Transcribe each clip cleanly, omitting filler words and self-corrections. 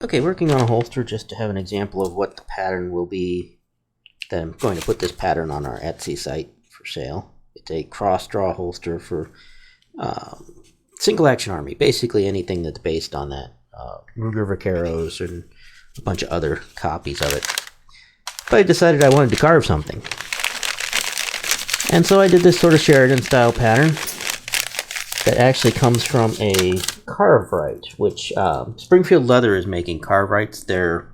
Okay, working on a holster just to have an example of what the pattern will be. Then I'm going to put this pattern on our Etsy site for sale. It's a cross draw holster for single action army, basically anything that's based on that. Ruger Vaqueros and a bunch of other copies of it. But I decided I wanted to carve something. And so I did this sort of Sheridan style pattern that actually comes from a Carve-Right, which Springfield Leather is making Carve-Rights. They're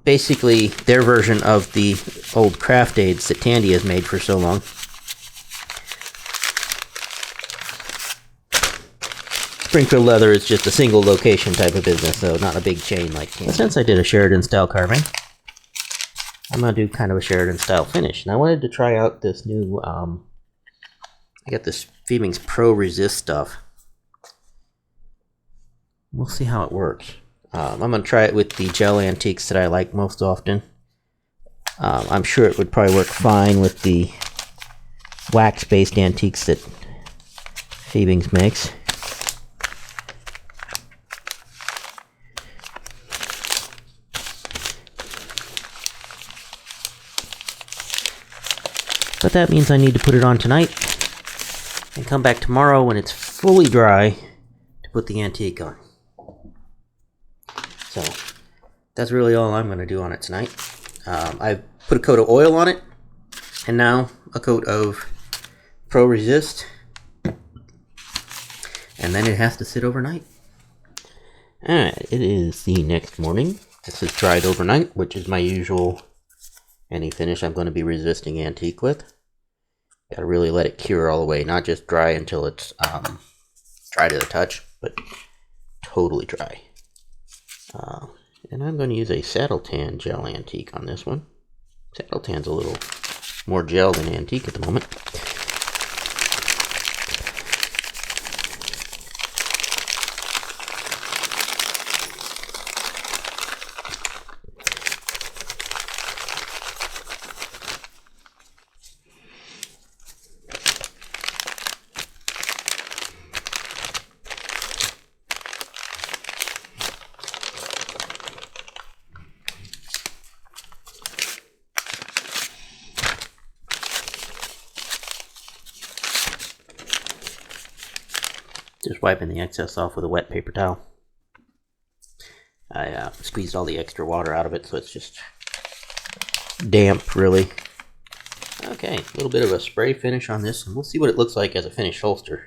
basically their version of the old craft aids that Tandy has made for so long. Springfield Leather is just a single location type of business, though, not a big chain like Tandy. Since I did a Sheridan style carving, I'm going to do kind of a Sheridan style finish. And I wanted to try out this new, I got this Fiebing's Pro Resist stuff. We'll see how it works. I'm going to try it with the gel antiques that I like most often. I'm sure it would probably work fine with the wax-based antiques that Fiebing's makes. But that means I need to put it on tonight and come back tomorrow when it's fully dry to put the antique on. So that's really all I'm going to do on it tonight. I've put a coat of oil on it and now a coat of Pro Resist, and then it has to sit overnight. Alright, it is the next morning. This is dried overnight, which is my usual any finish I'm going to be resisting antique with. Gotta really let it cure all the way, not just dry until it's dry to the touch, but totally dry. And I'm going to use a Saddle Tan gel antique on this one. Saddle Tan's a little more gel than antique at the moment. Just wiping the excess off with a wet paper towel. I squeezed all the extra water out of it, so it's just damp, really. Okay, a little bit of a spray finish on this, and we'll see what it looks like as a finished holster.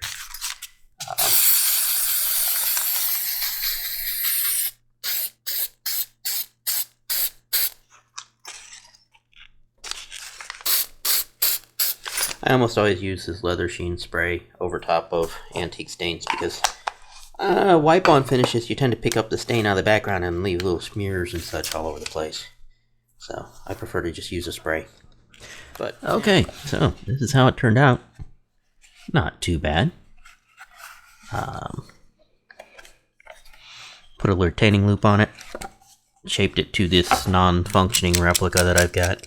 I almost always use this leather sheen spray over top of antique stains because wipe-on finishes, you tend to pick up the stain out of the background and leave little smears and such all over the place. So I prefer to just use a spray. But okay, so this is how it turned out. Not too bad. Put a retaining loop on it. Shaped it to this non-functioning replica that I've got.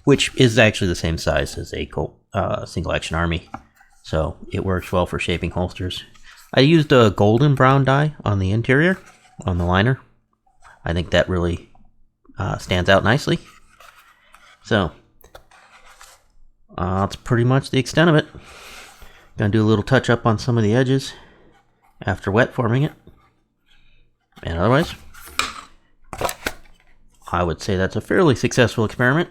Which is actually the same size as a single action army, so it works well for shaping holsters. I used a golden brown dye on the interior, on the liner. I think that really stands out nicely. So that's pretty much the extent of it. Gonna do a little touch up on some of the edges after wet forming it, and otherwise I would say that's a fairly successful experiment.